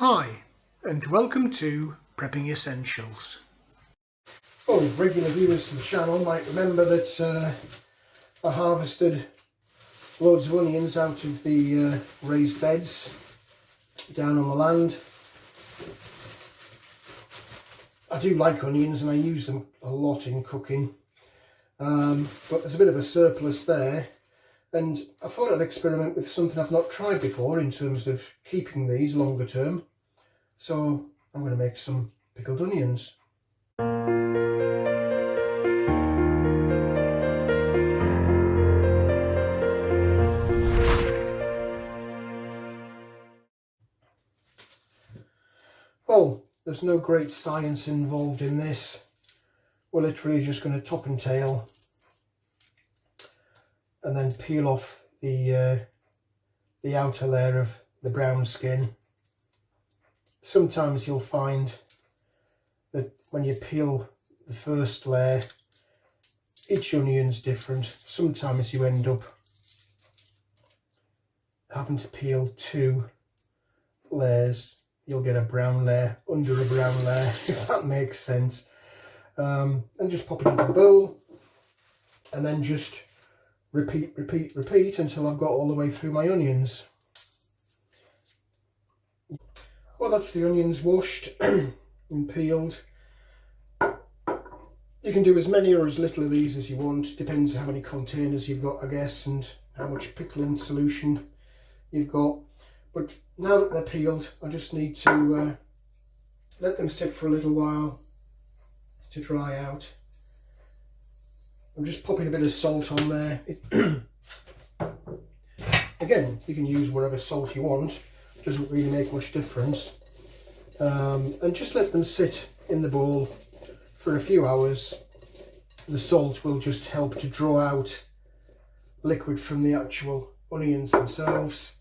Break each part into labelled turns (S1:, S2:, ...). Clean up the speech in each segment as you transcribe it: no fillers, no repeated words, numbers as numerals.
S1: Hi, and welcome to Prepping Essentials.
S2: Well, regular viewers to the channel might remember that I harvested loads of onions out of the raised beds down on the land. I do like onions and I use them a lot in cooking, but there's a bit of a surplus there, and I thought I'd experiment with something I've not tried before in terms of keeping these longer term. So I'm going to make some pickled onions. Well, there's no great science involved in this. We're literally just going to top and tail and then peel off the outer layer of the brown skin. Sometimes you'll find that when you peel the first layer, each onion's different. Sometimes you end up having to peel two layers. You'll get a brown layer under a brown layer, if that makes sense. And just pop it into the bowl and then just repeat until I've got all the way through my onions. Well, that's the onions washed and peeled. You can do as many or as little of these as you want, depends how many containers you've got, I guess, and how much pickling solution you've got. But now that they're peeled, I just need to let them sit for a little while to dry out. I'm just popping a bit of salt on there. Again, you can use whatever salt you want, it doesn't really make much difference. And just let them sit in the bowl for a few hours. The salt will just help to draw out liquid from the actual onions themselves.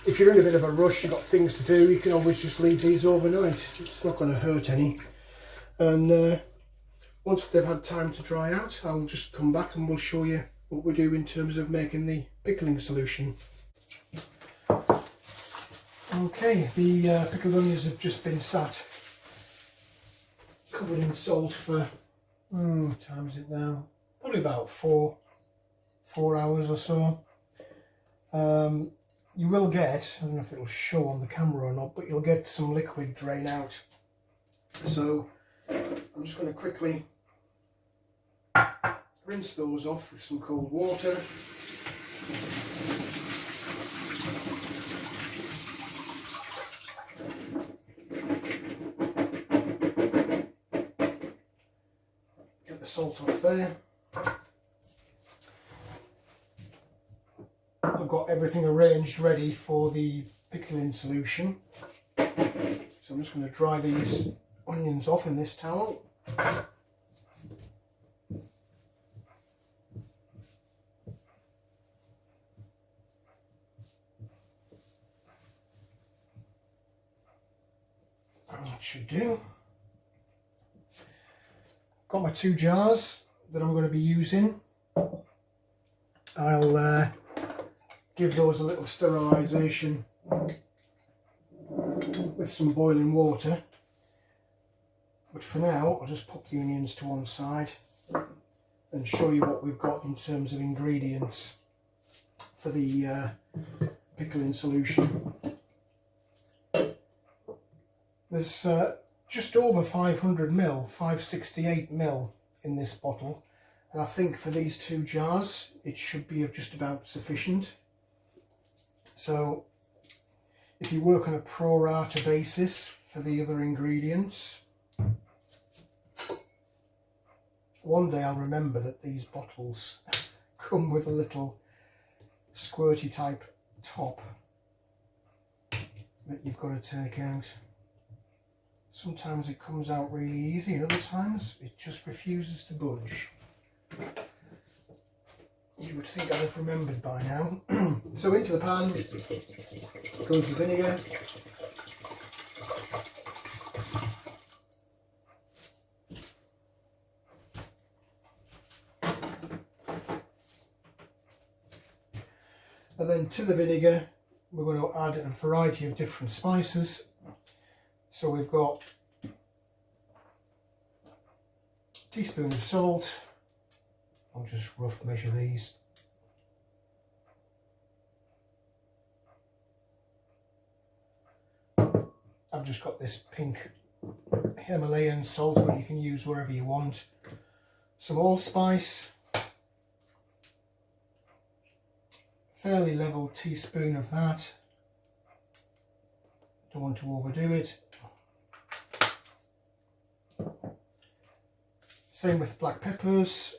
S2: If you're in a bit of a rush, you've got things to do, you can always just leave these overnight. It's not going to hurt any. And once they've had time to dry out, I'll just come back and we'll show you what we do in terms of making the pickling solution. Okay, the pickled onions have just been sat covered in salt for, what time is it now? Probably about four hours or so. You will get, I don't know if it'll show on the camera or not, but you'll get some liquid drain out. So I'm just going to quickly rinse those off with some cold water. Get the salt off there. I've got everything arranged ready for the pickling solution. So I'm just going to dry these onions off in this towel. That should do. Got my 2 jars that I'm going to be using. I'll give those a little sterilisation with some boiling water. But for now, I'll just pop the onions to one side and show you what we've got in terms of ingredients for the pickling solution. There's just over 500 ml, 568 ml in this bottle, and I think for these 2 jars it should be just about sufficient. So if you work on a pro rata basis for the other ingredients, one day I'll remember that these bottles come with a little squirty type top that you've got to take out. Sometimes it comes out really easy, and other times it just refuses to budge. You would think I'd have remembered by now. So into the pan goes the vinegar. And then to the vinegar we're going to add a variety of different spices. So we've got a teaspoon of salt. I'll just rough measure these. I've just got this pink Himalayan salt, but you can use wherever you want. Some allspice, fairly level teaspoon of that. Don't want to overdo it. Same with black peppers.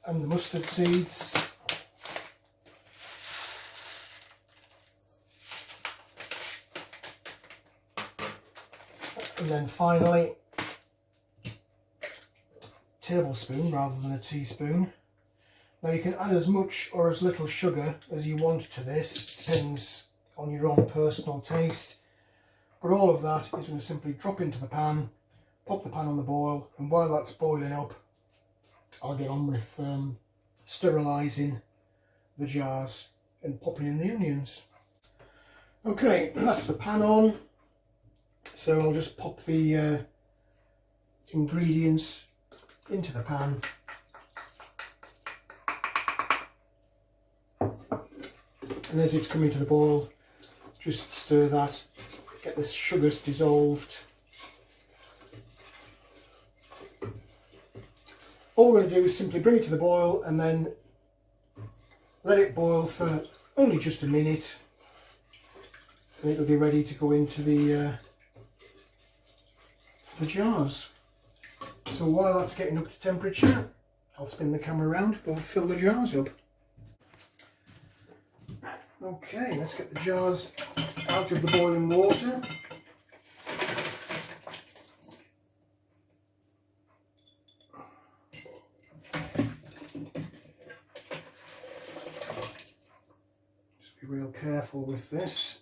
S2: And the mustard seeds. And then finally, tablespoon rather than a teaspoon. Now you can add as much or as little sugar as you want to this, depends on your own personal taste. But all of that is going to simply drop into the pan, pop the pan on the boil, and while that's boiling up, I'll get on with sterilising the jars and popping in the onions. Okay, that's the pan on. So I'll just pop the ingredients into the pan. And as it's coming to the boil, just stir that, get the sugars dissolved. All we're going to do is simply bring it to the boil and then let it boil for only just a minute, and it'll be ready to go into the jars. So while that's getting up to temperature, I'll spin the camera around, we'll fill the jars up. Okay, let's get the jars out of the boiling water. Just be real careful with this,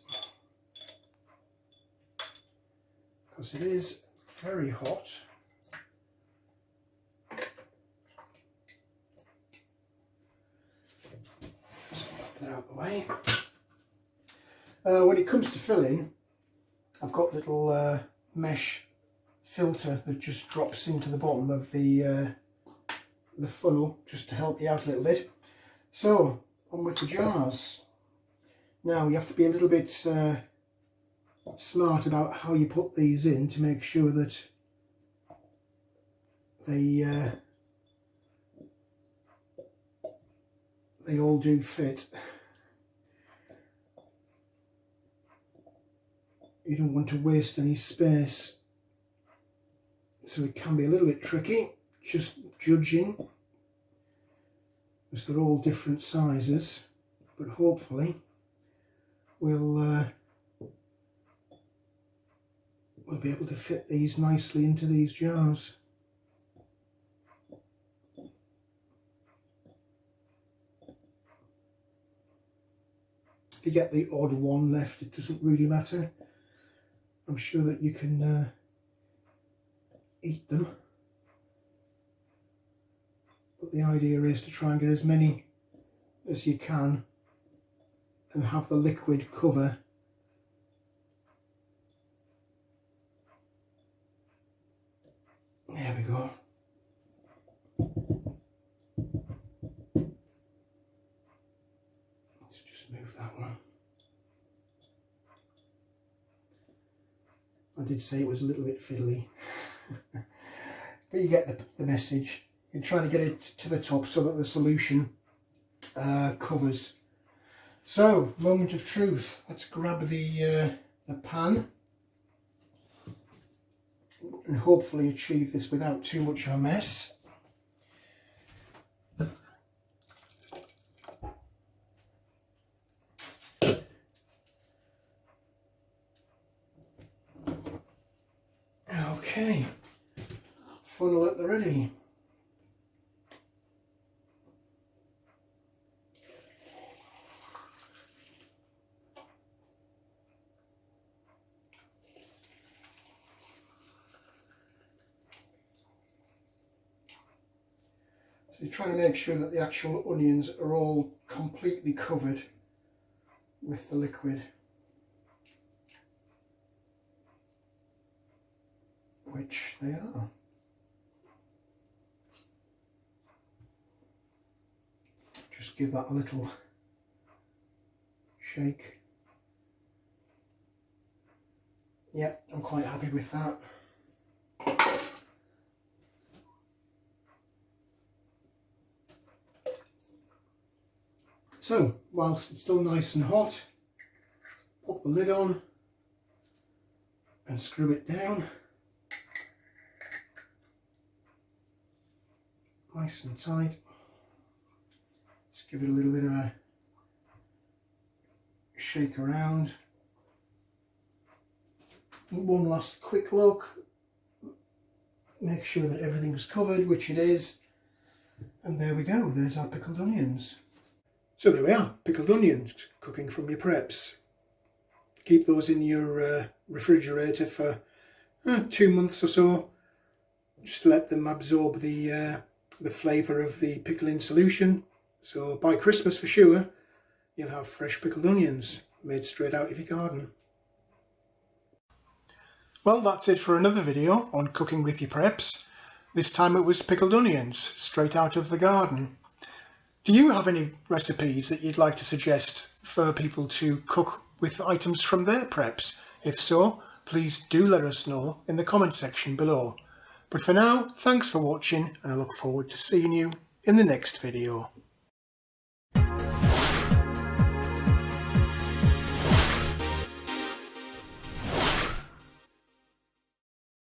S2: because it is very hot. Just pop that out of the way. When it comes to filling, I've got a little mesh filter that just drops into the bottom of the funnel, just to help you out a little bit. So, on with the jars. Now you have to be a little bit smart about how you put these in to make sure that they all do fit. You don't want to waste any space, so it can be a little bit tricky, just judging, because they're all different sizes, but hopefully we'll be able to fit these nicely into these jars. If you get the odd one left, it doesn't really matter. I'm sure that you can eat them, but the idea is to try and get as many as you can and have the liquid cover there we go. Let's just move that one. I did say it was a little bit fiddly, but you get the message. You're trying to get it to the top so that the solution covers. So, moment of truth. Let's grab the pan and hopefully achieve this without too much of a mess. Okay, funnel at the ready. So you're trying to make sure that the actual onions are all completely covered with the liquid, which they are. Just give that a little shake. Yeah, I'm quite happy with that. So, whilst it's still nice and hot, pop the lid on and screw it down. Nice and tight. Just give it a little bit of a shake around. One last quick look. Make sure that everything's covered, which it is. And there we go, there's our pickled onions. So there we are, pickled onions, cooking from your preps. Keep those in your refrigerator for 2 months or so, just to let them absorb the flavour of the pickling solution. So by Christmas for sure, you'll have fresh pickled onions made straight out of your garden.
S1: Well, that's it for another video on cooking with your preps. This time it was pickled onions, straight out of the garden. Do you have any recipes that you'd like to suggest for people to cook with items from their preps? If so, please do let us know in the comment section below. But for now, thanks for watching, and I look forward to seeing you in the next video.